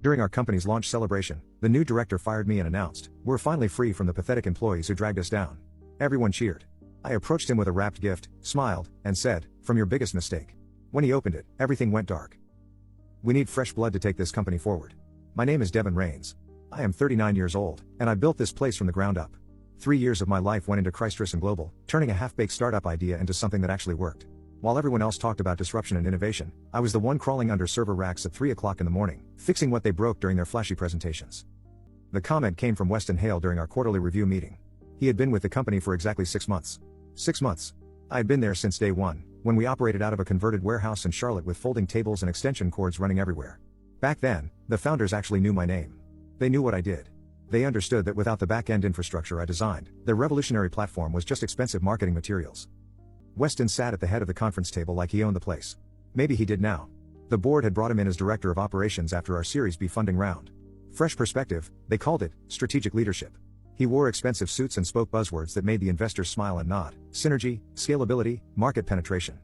During our company's launch celebration, the new director fired me and announced, "We're finally free from the pathetic employees who dragged us down." Everyone cheered. I approached him with a wrapped gift, smiled, and said, "From your biggest mistake." When he opened it, everything went dark. "We need fresh blood to take this company forward. My name is Devin Rains. I am 39 years old, and I built this place from the ground up. 3 years of my life went into Christrus Global, turning a half-baked startup idea into something that actually worked. While everyone else talked about disruption and innovation, I was the one crawling under server racks at 3 o'clock in the morning, fixing what they broke during their flashy presentations." The comment came from Weston Hale during our quarterly review meeting. He had been with the company for exactly 6 months. 6 months. I had been there since day one, when we operated out of a converted warehouse in Charlotte with folding tables and extension cords running everywhere. Back then, the founders actually knew my name. They knew what I did. They understood that without the back-end infrastructure I designed, their revolutionary platform was just expensive marketing materials. Weston sat at the head of the conference table like he owned the place. Maybe he did now. The board had brought him in as director of operations after our Series B funding round. Fresh perspective, they called it strategic leadership. He wore expensive suits and spoke buzzwords that made the investors smile and nod: synergy, scalability, market penetration.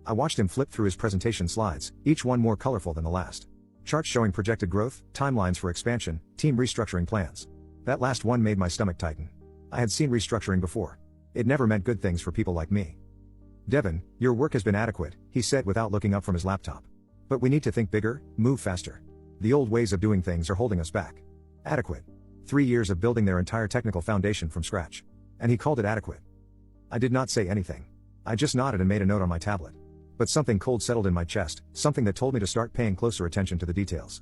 I watched him flip through his presentation slides, each one more colorful than the last. Charts showing projected growth, timelines for expansion, team restructuring plans. That last one made my stomach tighten. I had seen restructuring before. It never meant good things for people like me. "Devin, your work has been adequate," he said without looking up from his laptop. "But we need to think bigger, move faster. The old ways of doing things are holding us back." Adequate. 3 years of building their entire technical foundation from scratch. And he called it adequate. I did not say anything. I just nodded and made a note on my tablet. But something cold settled in my chest, something that told me to start paying closer attention to the details.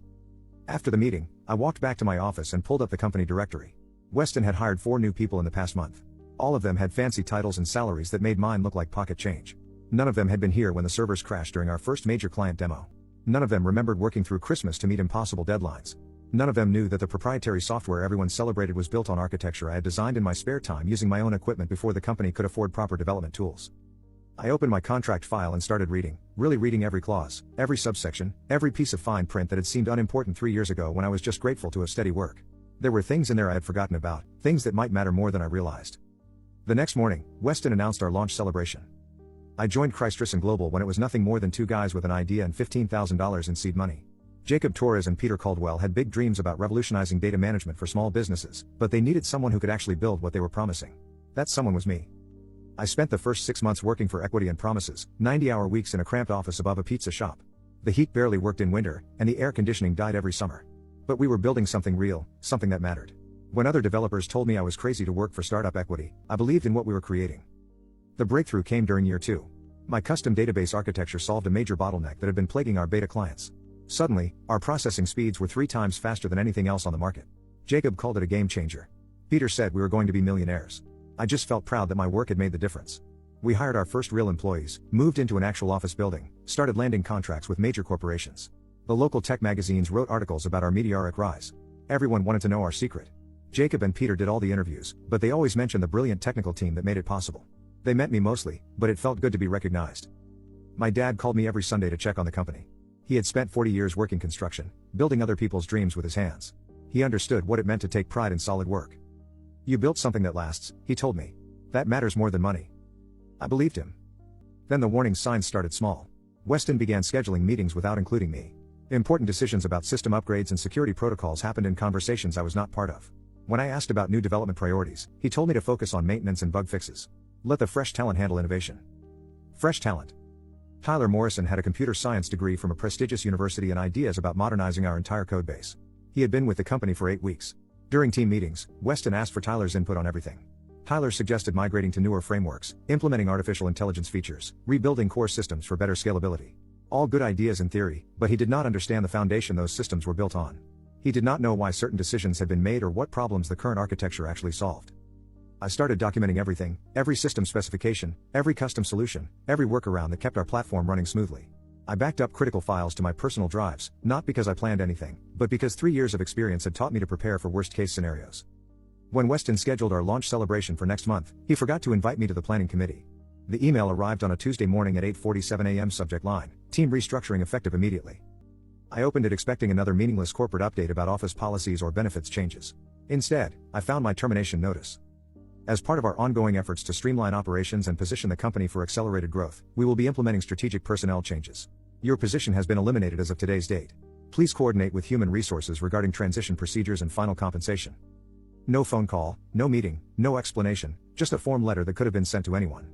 After the meeting, I walked back to my office and pulled up the company directory. Weston had hired 4 new people in the past month. All of them had fancy titles and salaries that made mine look like pocket change. None of them had been here when the servers crashed during our first major client demo. None of them remembered working through Christmas to meet impossible deadlines. None of them knew that the proprietary software everyone celebrated was built on architecture I had designed in my spare time using my own equipment before the company could afford proper development tools. I opened my contract file and started reading, really reading every clause, every subsection, every piece of fine print that had seemed unimportant 3 years ago when I was just grateful to have steady work. There were things in there I had forgotten about, things that might matter more than I realized. The next morning, Weston announced our launch celebration. I joined Christrus Global when it was nothing more than 2 guys with an idea and $15,000 in seed money. Jacob Torres and Peter Caldwell had big dreams about revolutionizing data management for small businesses, but they needed someone who could actually build what they were promising. That someone was me. I spent the first 6 months working for Equity and Promises, 90-hour weeks in a cramped office above a pizza shop. The heat barely worked in winter, and the air conditioning died every summer. But we were building something real, something that mattered. When other developers told me I was crazy to work for startup Equity, I believed in what we were creating. The breakthrough came during year 2. My custom database architecture solved a major bottleneck that had been plaguing our beta clients. Suddenly, our processing speeds were 3 times faster than anything else on the market. Jacob called it a game changer. Peter said we were going to be millionaires. I just felt proud that my work had made the difference. We hired our first real employees, moved into an actual office building, started landing contracts with major corporations. The local tech magazines wrote articles about our meteoric rise. Everyone wanted to know our secret. Jacob and Peter did all the interviews, but they always mentioned the brilliant technical team that made it possible. They met me mostly, but it felt good to be recognized. My dad called me every Sunday to check on the company. He had spent 40 years working construction, building other people's dreams with his hands. He understood what it meant to take pride in solid work. "You built something that lasts," he told me. "That matters more than money." I believed him. Then the warning signs started small. Weston began scheduling meetings without including me. Important decisions about system upgrades and security protocols happened in conversations I was not part of. When I asked about new development priorities, he told me to focus on maintenance and bug fixes. Let the fresh talent handle innovation. Fresh talent. Tyler Morrison had a computer science degree from a prestigious university and ideas about modernizing our entire codebase. He had been with the company for 8 weeks. During team meetings, Weston asked for Tyler's input on everything. Tyler suggested migrating to newer frameworks, implementing artificial intelligence features, rebuilding core systems for better scalability. All good ideas in theory, but he did not understand the foundation those systems were built on. He did not know why certain decisions had been made or what problems the current architecture actually solved. I started documenting everything, every system specification, every custom solution, every workaround that kept our platform running smoothly. I backed up critical files to my personal drives, not because I planned anything, but because 3 years of experience had taught me to prepare for worst-case scenarios. When Weston scheduled our launch celebration for next month, he forgot to invite me to the planning committee. The email arrived on a Tuesday morning at 8:47 a.m. Subject line: Team restructuring effective immediately. I opened it expecting another meaningless corporate update about office policies or benefits changes. Instead, I found my termination notice. As part of our ongoing efforts to streamline operations and position the company for accelerated growth, we will be implementing strategic personnel changes. Your position has been eliminated as of today's date. Please coordinate with human resources regarding transition procedures and final compensation. No phone call, no meeting, no explanation, just a form letter that could have been sent to anyone.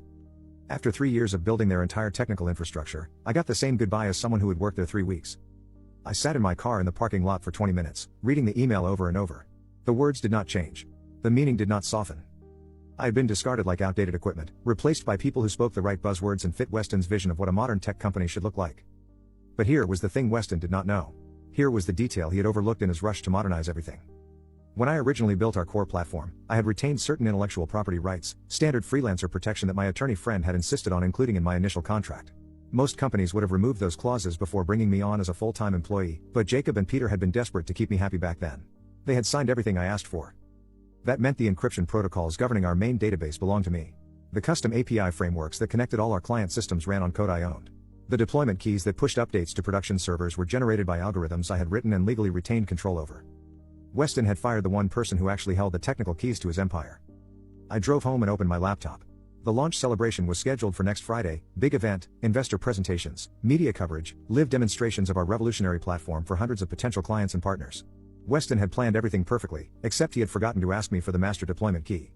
After 3 years of building their entire technical infrastructure, I got the same goodbye as someone who had worked there 3 weeks. I sat in my car in the parking lot for 20 minutes, reading the email over and over. The words did not change. The meaning did not soften. I had been discarded like outdated equipment, replaced by people who spoke the right buzzwords and fit Weston's vision of what a modern tech company should look like. But here was the thing Weston did not know. Here was the detail he had overlooked in his rush to modernize everything. When I originally built our core platform, I had retained certain intellectual property rights, standard freelancer protection that my attorney friend had insisted on including in my initial contract. Most companies would have removed those clauses before bringing me on as a full-time employee, but Jacob and Peter had been desperate to keep me happy back then. They had signed everything I asked for. That meant the encryption protocols governing our main database belonged to me. The custom API frameworks that connected all our client systems ran on code I owned. The deployment keys that pushed updates to production servers were generated by algorithms I had written and legally retained control over. Weston had fired the one person who actually held the technical keys to his empire. I drove home and opened my laptop. The launch celebration was scheduled for next Friday, big event, investor presentations, media coverage, live demonstrations of our revolutionary platform for hundreds of potential clients and partners. Weston had planned everything perfectly, except he had forgotten to ask me for the master deployment key.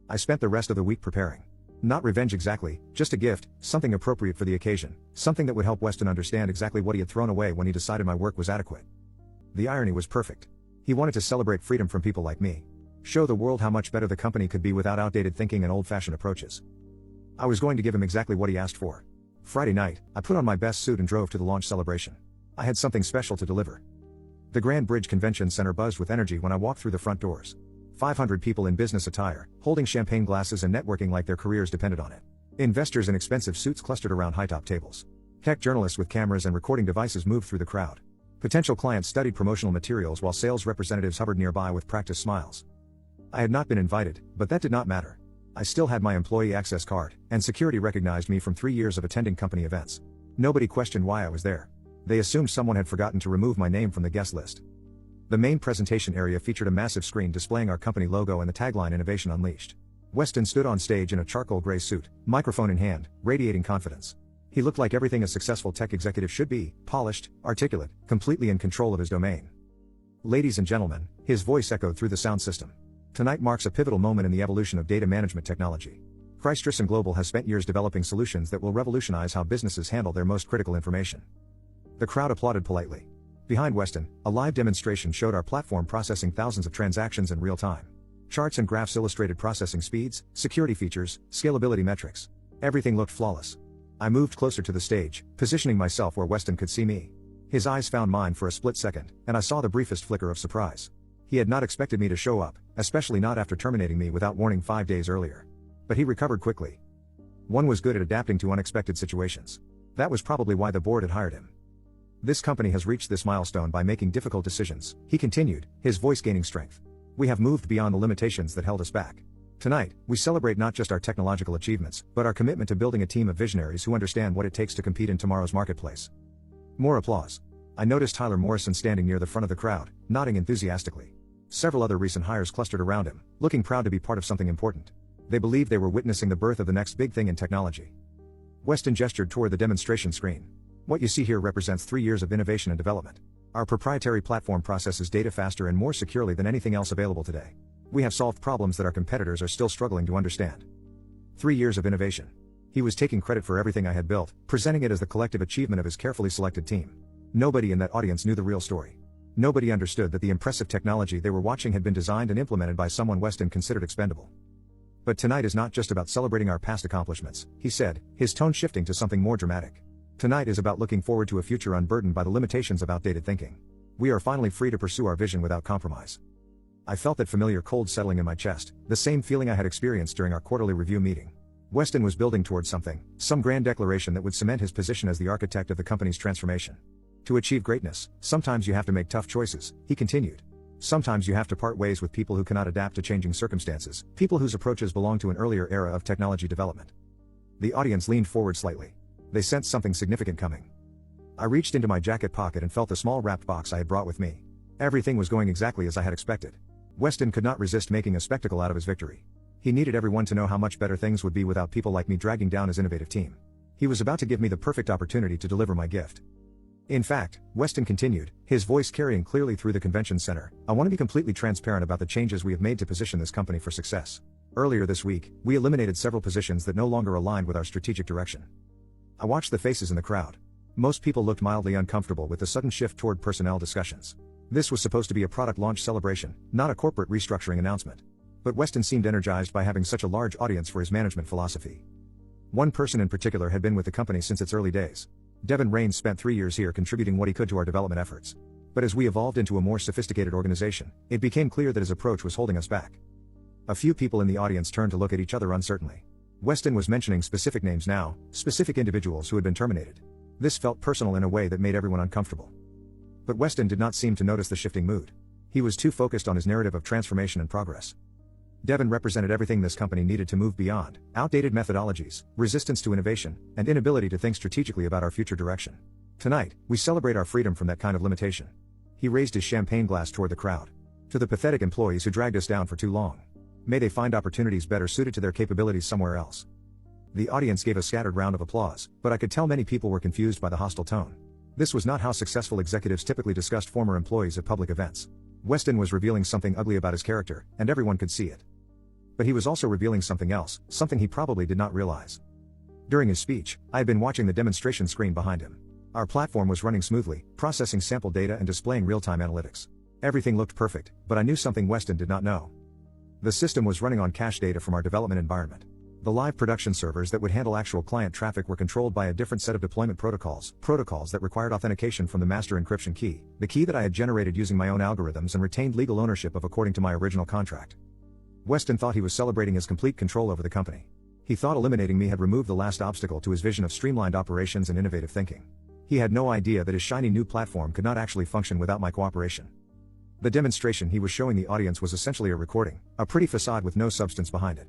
I spent the rest of the week preparing. Not revenge exactly, just a gift, something appropriate for the occasion, something that would help Weston understand exactly what he had thrown away when he decided my work was adequate. The irony was perfect. He wanted to celebrate freedom from people like me. Show the world how much better the company could be without outdated thinking and old-fashioned approaches. I was going to give him exactly what he asked for. Friday night, I put on my best suit and drove to the launch celebration. I had something special to deliver. The Grand Bridge Convention Center buzzed with energy when I walked through the front doors. 500 people in business attire, holding champagne glasses and networking like their careers depended on it. Investors in expensive suits clustered around high-top tables. Tech journalists with cameras and recording devices moved through the crowd. Potential clients studied promotional materials while sales representatives hovered nearby with practiced smiles. I had not been invited, but that did not matter. I still had my employee access card, and security recognized me from 3 years of attending company events. Nobody questioned why I was there. They assumed someone had forgotten to remove my name from the guest list. The main presentation area featured a massive screen displaying our company logo and the tagline Innovation Unleashed. Weston stood on stage in a charcoal gray suit, microphone in hand, radiating confidence. He looked like everything a successful tech executive should be, polished, articulate, completely in control of his domain. Ladies and gentlemen, his voice echoed through the sound system. Tonight marks a pivotal moment in the evolution of data management technology. Christrus Global has spent years developing solutions that will revolutionize how businesses handle their most critical information. The crowd applauded politely. Behind Weston, a live demonstration showed our platform processing thousands of transactions in real time. Charts and graphs illustrated processing speeds, security features, scalability metrics. Everything looked flawless. I moved closer to the stage, positioning myself where Weston could see me. His eyes found mine for a split second, and I saw the briefest flicker of surprise. He had not expected me to show up, especially not after terminating me without warning 5 days earlier. But he recovered quickly. One was good at adapting to unexpected situations. That was probably why the board had hired him. This company has reached this milestone by making difficult decisions, he continued, his voice gaining strength. We have moved beyond the limitations that held us back. Tonight, we celebrate not just our technological achievements, but our commitment to building a team of visionaries who understand what it takes to compete in tomorrow's marketplace. More applause. I noticed Tyler Morrison standing near the front of the crowd, nodding enthusiastically. Several other recent hires clustered around him, looking proud to be part of something important. They believed they were witnessing the birth of the next big thing in technology. Weston gestured toward the demonstration screen. What you see here represents 3 years of innovation and development. Our proprietary platform processes data faster and more securely than anything else available today. We have solved problems that our competitors are still struggling to understand. 3 years of innovation. He was taking credit for everything I had built, presenting it as the collective achievement of his carefully selected team. Nobody in that audience knew the real story. Nobody understood that the impressive technology they were watching had been designed and implemented by someone Weston considered expendable. But tonight is not just about celebrating our past accomplishments, he said, his tone shifting to something more dramatic. Tonight is about looking forward to a future unburdened by the limitations of outdated thinking. We are finally free to pursue our vision without compromise. I felt that familiar cold settling in my chest, the same feeling I had experienced during our quarterly review meeting. Weston was building towards something, some grand declaration that would cement his position as the architect of the company's transformation. To achieve greatness, sometimes you have to make tough choices, he continued. Sometimes you have to part ways with people who cannot adapt to changing circumstances, people whose approaches belong to an earlier era of technology development. The audience leaned forward slightly. They sensed something significant coming. I reached into my jacket pocket and felt the small wrapped box I had brought with me. Everything was going exactly as I had expected. Weston could not resist making a spectacle out of his victory. He needed everyone to know how much better things would be without people like me dragging down his innovative team. He was about to give me the perfect opportunity to deliver my gift. In fact, Weston continued, his voice carrying clearly through the convention center, I want to be completely transparent about the changes we have made to position this company for success. Earlier this week, we eliminated several positions that no longer aligned with our strategic direction. I watched the faces in the crowd. Most people looked mildly uncomfortable with the sudden shift toward personnel discussions. This was supposed to be a product launch celebration, not a corporate restructuring announcement. But Weston seemed energized by having such a large audience for his management philosophy. One person in particular had been with the company since its early days. Devin Raines spent 3 years here contributing what he could to our development efforts. But as we evolved into a more sophisticated organization, it became clear that his approach was holding us back. A few people in the audience turned to look at each other uncertainly. Weston was mentioning specific names now, specific individuals who had been terminated. This felt personal in a way that made everyone uncomfortable. But Weston did not seem to notice the shifting mood. He was too focused on his narrative of transformation and progress. Devin represented everything this company needed to move beyond outdated methodologies, resistance to innovation, and inability to think strategically about our future direction. Tonight, we celebrate our freedom from that kind of limitation. He raised his champagne glass toward the crowd. To the pathetic employees who dragged us down for too long. May they find opportunities better suited to their capabilities somewhere else. The audience gave a scattered round of applause, but I could tell many people were confused by the hostile tone. This was not how successful executives typically discussed former employees at public events. Weston was revealing something ugly about his character, and everyone could see it. But he was also revealing something else, something he probably did not realize. During his speech, I had been watching the demonstration screen behind him. Our platform was running smoothly, processing sample data and displaying real-time analytics. Everything looked perfect, but I knew something Weston did not know. The system was running on cache data from our development environment. The live production servers that would handle actual client traffic were controlled by a different set of deployment protocols that required authentication from the master encryption key, the key that I had generated using my own algorithms and retained legal ownership of according to my original contract. Weston thought he was celebrating his complete control over the company. He thought eliminating me had removed the last obstacle to his vision of streamlined operations and innovative thinking. He had no idea that his shiny new platform could not actually function without my cooperation. The demonstration he was showing the audience was essentially a recording, a pretty facade with no substance behind it.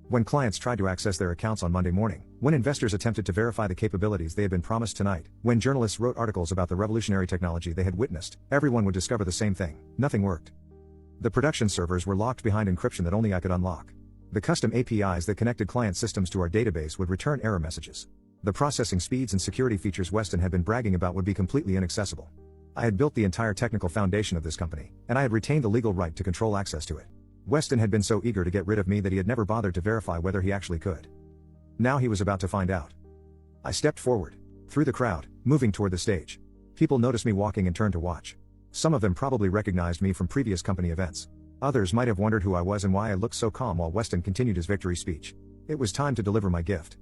When clients tried to access their accounts on Monday morning, when investors attempted to verify the capabilities they had been promised tonight, when journalists wrote articles about the revolutionary technology they had witnessed, everyone would discover the same thing: nothing worked. The production servers were locked behind encryption that only I could unlock. The custom APIs that connected client systems to our database would return error messages. The processing speeds and security features Weston had been bragging about would be completely inaccessible. I had built the entire technical foundation of this company, and I had retained the legal right to control access to it. Weston had been so eager to get rid of me that he had never bothered to verify whether he actually could. Now he was about to find out. I stepped forward, through the crowd, moving toward the stage. People noticed me walking and turned to watch. Some of them probably recognized me from previous company events. Others might have wondered who I was and why I looked so calm while Weston continued his victory speech. It was time to deliver my gift.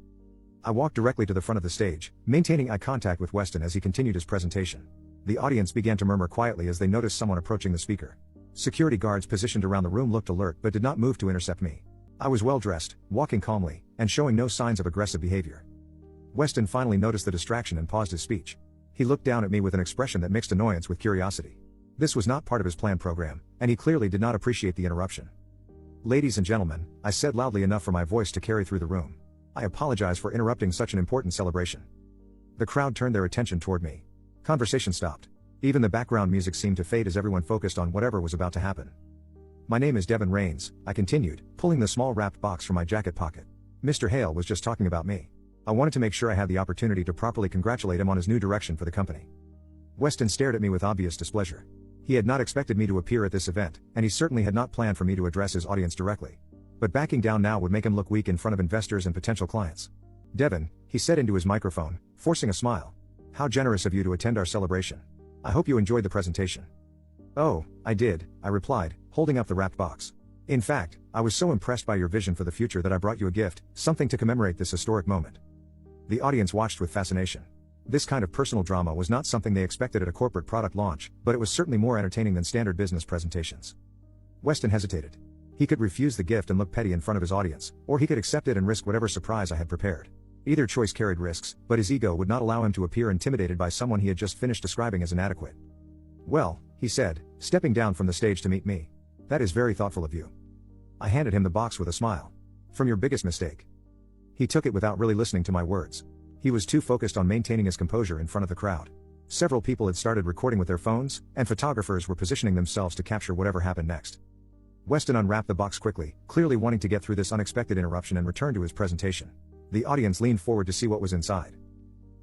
I walked directly to the front of the stage, maintaining eye contact with Weston as he continued his presentation. The audience began to murmur quietly as they noticed someone approaching the speaker. Security guards positioned around the room looked alert but did not move to intercept me. I was well dressed, walking calmly, and showing no signs of aggressive behavior. Weston finally noticed the distraction and paused his speech. He looked down at me with an expression that mixed annoyance with curiosity. This was not part of his planned program, and he clearly did not appreciate the interruption. "Ladies and gentlemen," I said loudly enough for my voice to carry through the room. "I apologize for interrupting such an important celebration." The crowd turned their attention toward me. Conversation stopped. Even the background music seemed to fade as everyone focused on whatever was about to happen. "My name is Devin Raines," I continued, pulling the small wrapped box from my jacket pocket. "Mr. Hale was just talking about me. I wanted to make sure I had the opportunity to properly congratulate him on his new direction for the company." Weston stared at me with obvious displeasure. He had not expected me to appear at this event, and he certainly had not planned for me to address his audience directly. But backing down now would make him look weak in front of investors and potential clients. "Devin," he said into his microphone, forcing a smile. "How generous of you to attend our celebration. I hope you enjoyed the presentation." "Oh, I did," I replied, holding up the wrapped box. "In fact, I was so impressed by your vision for the future that I brought you a gift, something to commemorate this historic moment." The audience watched with fascination. This kind of personal drama was not something they expected at a corporate product launch, but it was certainly more entertaining than standard business presentations. Weston hesitated. He could refuse the gift and look petty in front of his audience, or he could accept it and risk whatever surprise I had prepared. Either choice carried risks, but his ego would not allow him to appear intimidated by someone he had just finished describing as inadequate. "Well," he said, stepping down from the stage to meet me. "That is very thoughtful of you." I handed him the box with a smile. "From your biggest mistake." He took it without really listening to my words. He was too focused on maintaining his composure in front of the crowd. Several people had started recording with their phones, and photographers were positioning themselves to capture whatever happened next. Weston unwrapped the box quickly, clearly wanting to get through this unexpected interruption and return to his presentation. The audience leaned forward to see what was inside.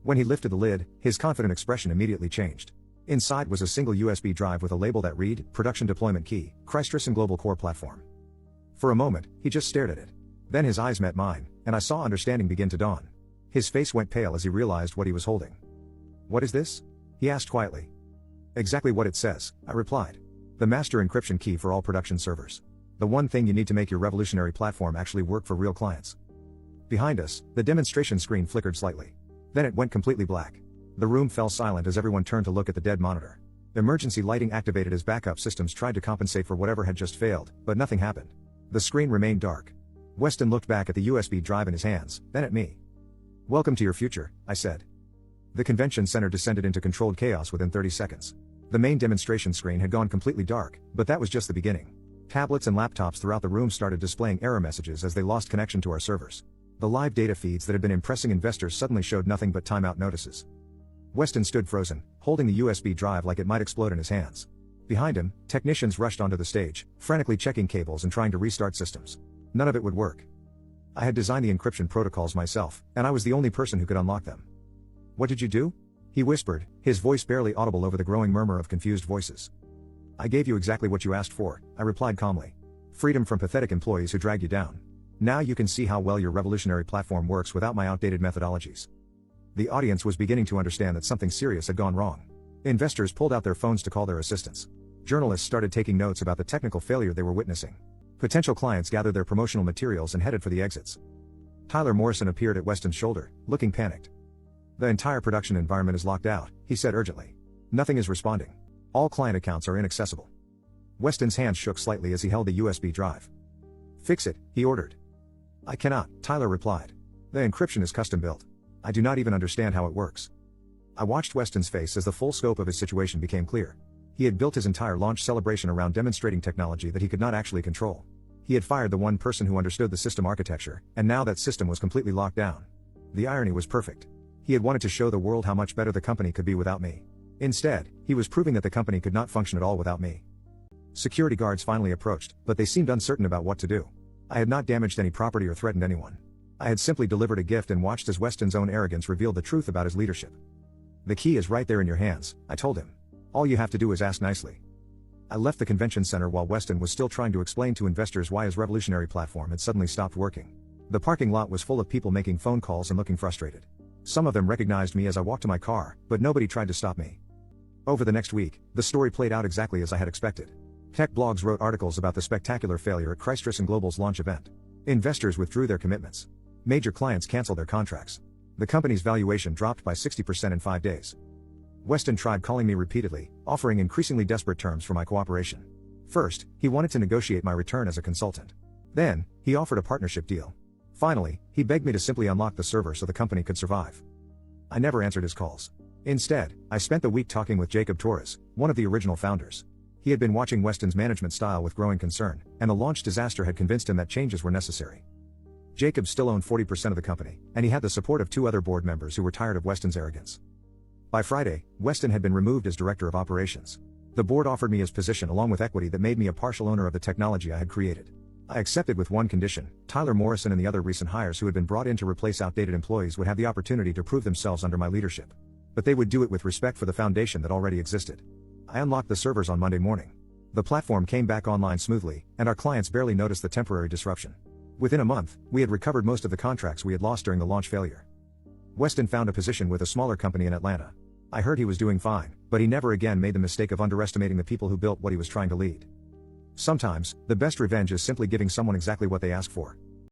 When he lifted the lid, his confident expression immediately changed. Inside was a single USB drive with a label that read, Production Deployment Key, Christrus Global Core Platform. For a moment, he just stared at it. Then his eyes met mine, and I saw understanding begin to dawn. His face went pale as he realized what he was holding. "What is this?" he asked quietly. "Exactly what it says," I replied. "The master encryption key for all production servers. The one thing you need to make your revolutionary platform actually work for real clients." Behind us, the demonstration screen flickered slightly. Then it went completely black. The room fell silent as everyone turned to look at the dead monitor. Emergency lighting activated as backup systems tried to compensate for whatever had just failed, but nothing happened. The screen remained dark. Weston looked back at the USB drive in his hands, then at me. "Welcome to your future," I said. The convention center descended into controlled chaos within 30 seconds. The main demonstration screen had gone completely dark, but that was just the beginning. Tablets and laptops throughout the room started displaying error messages as they lost connection to our servers. The live data feeds that had been impressing investors suddenly showed nothing but timeout notices. Weston stood frozen, holding the USB drive like it might explode in his hands. Behind him, technicians rushed onto the stage, frantically checking cables and trying to restart systems. None of it would work. I had designed the encryption protocols myself, and I was the only person who could unlock them. "What did you do?" he whispered, his voice barely audible over the growing murmur of confused voices. "I gave you exactly what you asked for," I replied calmly. "Freedom from pathetic employees who drag you down. Now you can see how well your revolutionary platform works without my outdated methodologies." The audience was beginning to understand that something serious had gone wrong. Investors pulled out their phones to call their assistants. Journalists started taking notes about the technical failure they were witnessing. Potential clients gathered their promotional materials and headed for the exits. Tyler Morrison appeared at Weston's shoulder, looking panicked. "The entire production environment is locked out," he said urgently. "Nothing is responding. All client accounts are inaccessible." Weston's hands shook slightly as he held the USB drive. "Fix it," he ordered. "I cannot," Tyler replied. "The encryption is custom built. I do not even understand how it works." I watched Weston's face as the full scope of his situation became clear. He had built his entire launch celebration around demonstrating technology that he could not actually control. He had fired the one person who understood the system architecture, and now that system was completely locked down. The irony was perfect. He had wanted to show the world how much better the company could be without me. Instead, he was proving that the company could not function at all without me. Security guards finally approached, but they seemed uncertain about what to do. I had not damaged any property or threatened anyone. I had simply delivered a gift and watched as Weston's own arrogance revealed the truth about his leadership. "The key is right there in your hands," I told him. "All you have to do is ask nicely." I left the convention center while Weston was still trying to explain to investors why his revolutionary platform had suddenly stopped working. The parking lot was full of people making phone calls and looking frustrated. Some of them recognized me as I walked to my car, but nobody tried to stop me. Over the next week, the story played out exactly as I had expected. Tech blogs wrote articles about the spectacular failure at Christrus Global's launch event. Investors withdrew their commitments. Major clients canceled their contracts. The company's valuation dropped by 60% in 5 days. Weston tried calling me repeatedly, offering increasingly desperate terms for my cooperation. First, he wanted to negotiate my return as a consultant. Then, he offered a partnership deal. Finally, he begged me to simply unlock the server so the company could survive. I never answered his calls. Instead, I spent the week talking with Jacob Torres, one of the original founders. He had been watching Weston's management style with growing concern, and the launch disaster had convinced him that changes were necessary. Jacob still owned 40% of the company, and he had the support of 2 other board members who were tired of Weston's arrogance. By Friday, Weston had been removed as director of operations. The board offered me his position along with equity that made me a partial owner of the technology I had created. I accepted with one condition: Tyler Morrison and the other recent hires who had been brought in to replace outdated employees would have the opportunity to prove themselves under my leadership. But they would do it with respect for the foundation that already existed. I unlocked the servers on Monday morning. The platform came back online smoothly, and our clients barely noticed the temporary disruption. Within a month, we had recovered most of the contracts we had lost during the launch failure. Weston found a position with a smaller company in Atlanta. I heard he was doing fine, but he never again made the mistake of underestimating the people who built what he was trying to lead. Sometimes, the best revenge is simply giving someone exactly what they ask for.